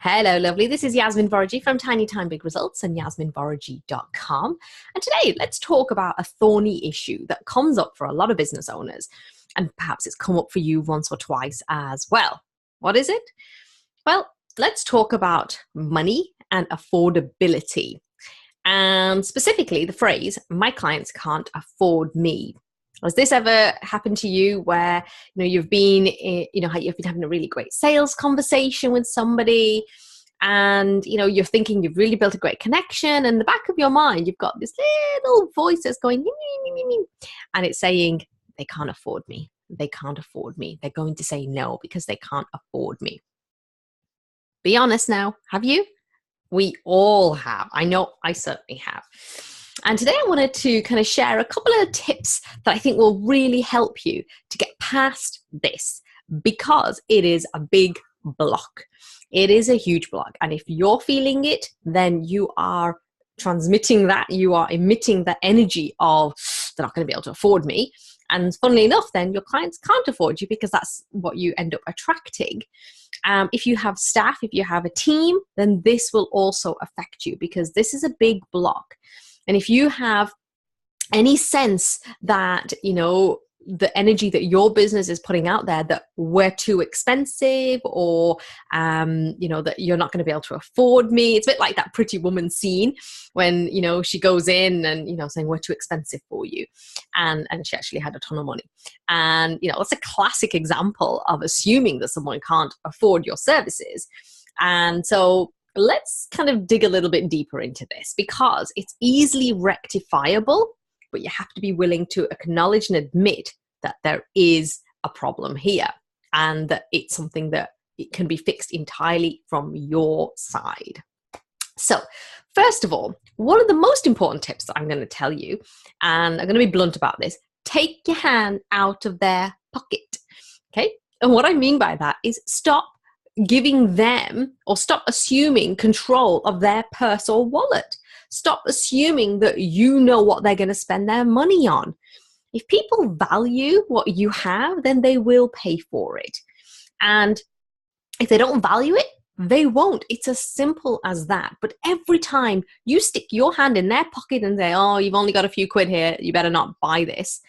Hello, lovely. This is Yasmin Vorajee from Tiny Time Big Results and yasminvorajee.com. And today, let's talk about a thorny issue that comes up for a lot of business owners. And perhaps it's come up for you once or twice as well. What is it? Well, let's talk about money and affordability. And specifically the phrase, my clients can't afford me. Has this ever happened to you where you've been having a really great sales conversation with somebody, and you're thinking you've really built a great connection, and in the back of your mind you've got this little voice that's going and it's saying they can't afford me. They can't afford me. They're going to say no because they can't afford me. Be honest now. Have you? We all have. I know I certainly have. And today I wanted to kind of share a couple of tips that I think will really help you to get past this, because it is a big block. It is a huge block. And if you're feeling it, then you are transmitting that, you are emitting the energy of, they're not going to be able to afford me. And funnily enough, then your clients can't afford you because that's what you end up attracting. If you have staff, if you have a team, then this will also affect you because this is a big block. And if you have any sense that, the energy that your business is putting out there, that we're too expensive, or, that you're not going to be able to afford me. It's a bit like that Pretty Woman scene when, she goes in and, saying we're too expensive for you. And she actually had a ton of money. And, it's a classic example of assuming that someone can't afford your services. And so let's kind of dig a little bit deeper into this, because it's easily rectifiable, but you have to be willing to acknowledge and admit that there is a problem here and that it's something that it can be fixed entirely from your side. So first of all, one of the most important tips that I'm going to tell you, and I'm going to be blunt about this, take your hand out of their pocket. Okay. And what I mean by that is stop giving them, or stop assuming control of their purse or wallet. Stop assuming that you know what they're going to spend their money on. If people value what you have, then they will pay for it. And if they don't value it, they won't. It's as simple as that. But every time you stick your hand in their pocket and say, oh, you've only got a few quid here, you better not buy this,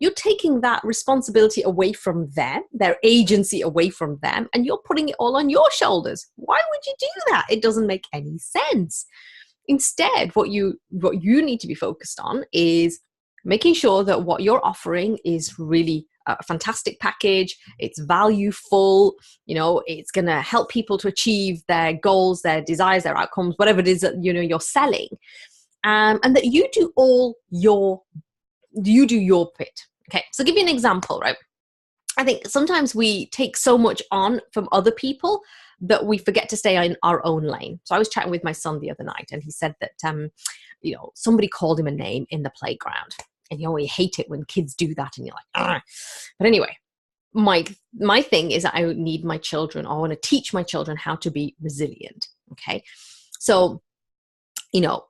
you're taking that responsibility away from them, their agency away from them, and you're putting it all on your shoulders. Why would you do that? It doesn't make any sense. Instead, what you need to be focused on is making sure that what you're offering is really a fantastic package. It's valueful. It's going to help people to achieve their goals, their desires, their outcomes, whatever it is that you're selling, and that you do your bit. Okay, so I'll give you an example, right? I think sometimes we take so much on from other people that we forget to stay in our own lane. So I was chatting with my son the other night, and he said that, somebody called him a name in the playground. And you hate it when kids do that, and you're like, ah. But anyway, my thing is I need my children, I want to teach my children how to be resilient. Okay, so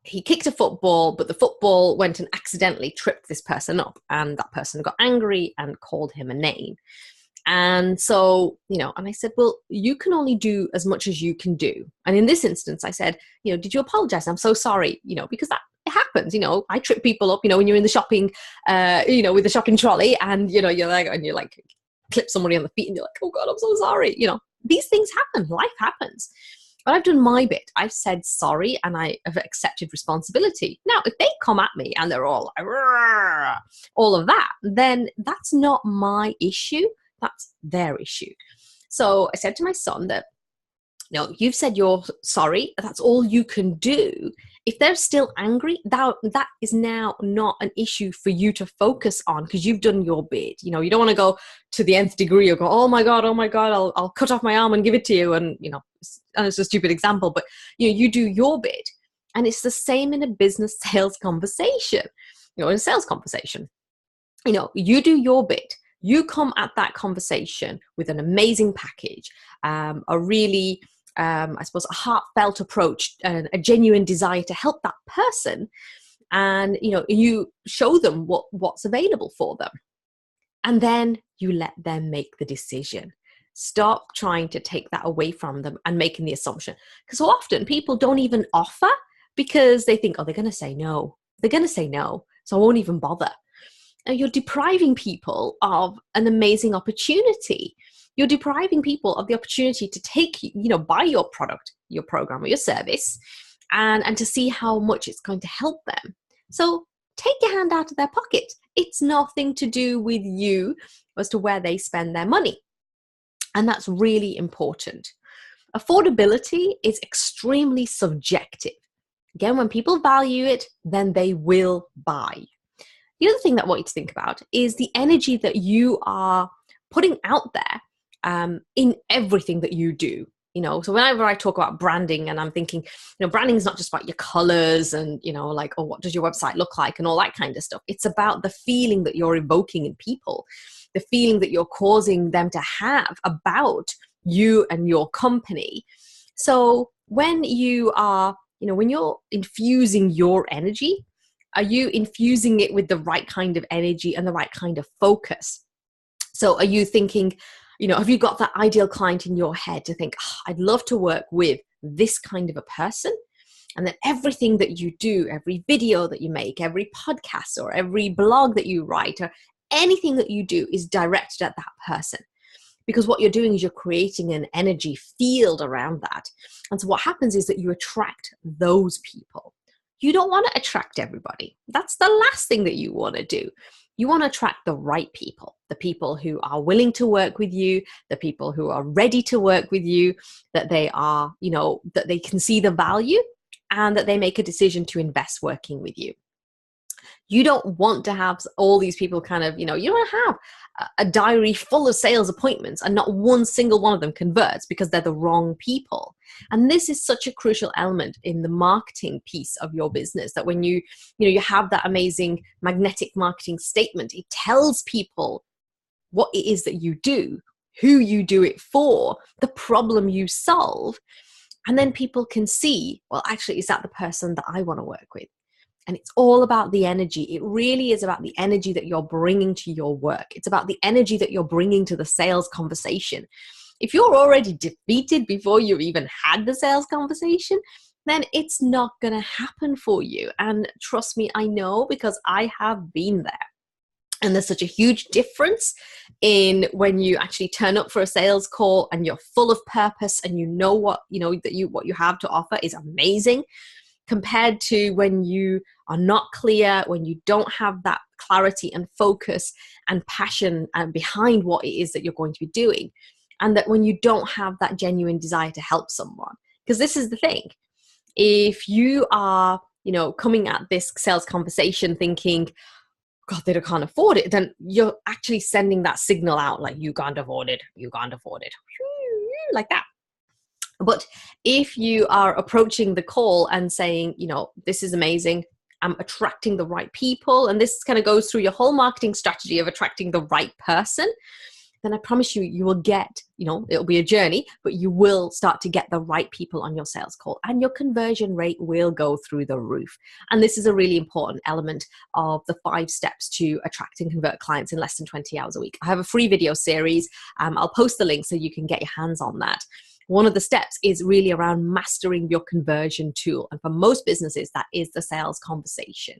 he kicked a football, but the football went and accidentally tripped this person up, and that person got angry and called him a name. And so, and I said, well, you can only do as much as you can do. And in this instance, I said, did you apologize? I'm so sorry, because that it happens. I trip people up, when you're in the shopping, with the shopping trolley, and, you're like, clip somebody on the feet and you're like, oh God, I'm so sorry. These things happen. Life happens. But I've done my bit. I've said sorry and I have accepted responsibility. Now, if they come at me and they're all like, all of that, then that's not my issue. That's their issue. So I said to my son that, you've said you're sorry. That's all you can do. If they're still angry, that is now not an issue for you to focus on, because you've done your bit. You don't want to go to the nth degree or go, oh my God, I'll cut off my arm and give it to you. And, and it's a stupid example, but you do your bit. And it's the same in a business sales conversation, in a sales conversation, you do your bit. You come at that conversation with an amazing package, a really, a heartfelt approach, and a genuine desire to help that person. And, you show them what's available for them. And then you let them make the decision. Stop trying to take that away from them and making the assumption. Because so often people don't even offer because they think, oh, they're going to say no. They're going to say no, so I won't even bother. And you're depriving people of an amazing opportunity. You're depriving people of the opportunity to take, buy your product, your program, or your service, and to see how much it's going to help them. So take your hand out of their pocket. It's nothing to do with you as to where they spend their money. And that's really important. Affordability is extremely subjective. Again, when people value it, then they will buy. The other thing that I want you to think about is the energy that you are putting out there in everything that you do. So whenever I talk about branding, and I'm thinking, branding is not just about your colors and, like, oh, what does your website look like and all that kind of stuff. It's about the feeling that you're evoking in people, the feeling that you're causing them to have about you and your company. So when you are, when you're infusing your energy, are you infusing it with the right kind of energy and the right kind of focus? So are you thinking, have you got that ideal client in your head to think, oh, I'd love to work with this kind of a person? And then everything that you do, every video that you make, every podcast or every blog that you write or anything that you do is directed at that person. Because what you're doing is you're creating an energy field around that. And so what happens is that you attract those people. You don't want to attract everybody. That's the last thing that you want to do. You want to attract the right people, the people who are willing to work with you, the people who are ready to work with you, that they are, that they can see the value and that they make a decision to invest working with you. You don't want to have all these people kind of, you don't have a diary full of sales appointments and not one single one of them converts because they're the wrong people. And this is such a crucial element in the marketing piece of your business, that when you have that amazing magnetic marketing statement, it tells people what it is that you do, who you do it for, the problem you solve. And then people can see, well, actually, is that the person that I want to work with? And it's all about the energy. It really is about the energy that you're bringing to your work. It's about the energy that you're bringing to the sales conversation. If you're already defeated before you've even had the sales conversation, then it's not going to happen for you. And trust me, I know, because I have been there. And there's such a huge difference in when you actually turn up for a sales call and you're full of purpose and what you have to offer is amazing, compared to when you are not clear, when you don't have that clarity and focus and passion behind what it is that you're going to be doing, and that when you don't have that genuine desire to help someone. Because this is the thing. If you are, coming at this sales conversation thinking, God, they can't afford it, then you're actually sending that signal out like, you can't afford it, like that. But if you are approaching the call and saying, this is amazing, I'm attracting the right people, and this kind of goes through your whole marketing strategy of attracting the right person, then I promise you, you will get, it'll be a journey, but you will start to get the right people on your sales call and your conversion rate will go through the roof. And this is a really important element of the 5 steps to attract and convert clients in less than 20 hours a week. I have a free video series. I'll post the link so you can get your hands on that. One of the steps is really around mastering your conversion tool. And for most businesses, that is the sales conversation.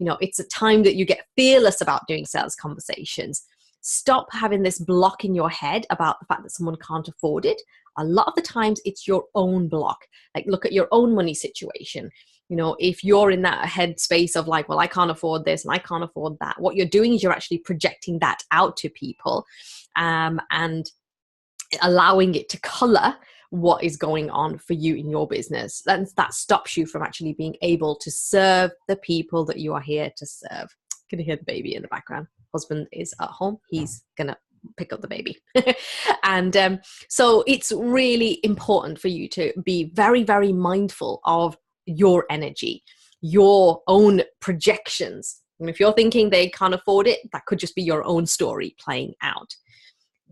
It's a time that you get fearless about doing sales conversations. Stop having this block in your head about the fact that someone can't afford it. A lot of the times it's your own block. Like, look at your own money situation. If you're in that headspace of like, well, I can't afford this and I can't afford that, what you're doing is you're actually projecting that out to people and allowing it to color what is going on for you in your business. That stops you from actually being able to serve the people that you are here to serve. Can you hear the baby in the background? Husband is at home. He's gonna pick up the baby. And so it's really important for you to be very, very mindful of your energy, your own projections. And if you're thinking they can't afford it, that could just be your own story playing out.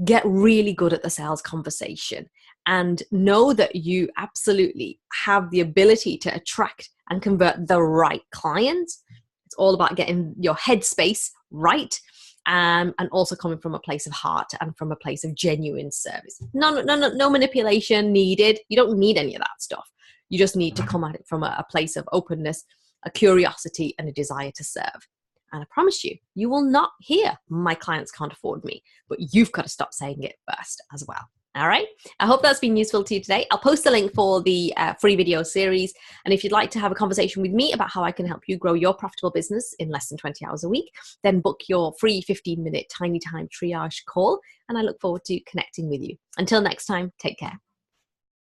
Get really good at the sales conversation and know that you absolutely have the ability to attract and convert the right clients. It's all about getting your headspace right and also coming from a place of heart and from a place of genuine service. No manipulation needed. You don't need any of that stuff. You just need to come at it from a place of openness, a curiosity, and a desire to serve. And I promise you, you will not hear "my clients can't afford me," but you've got to stop saying it first as well. All right. I hope that's been useful to you today. I'll post a link for the free video series. And if you'd like to have a conversation with me about how I can help you grow your profitable business in less than 20 hours a week, then book your free 15-minute Tiny Time triage call. And I look forward to connecting with you. Until next time, take care.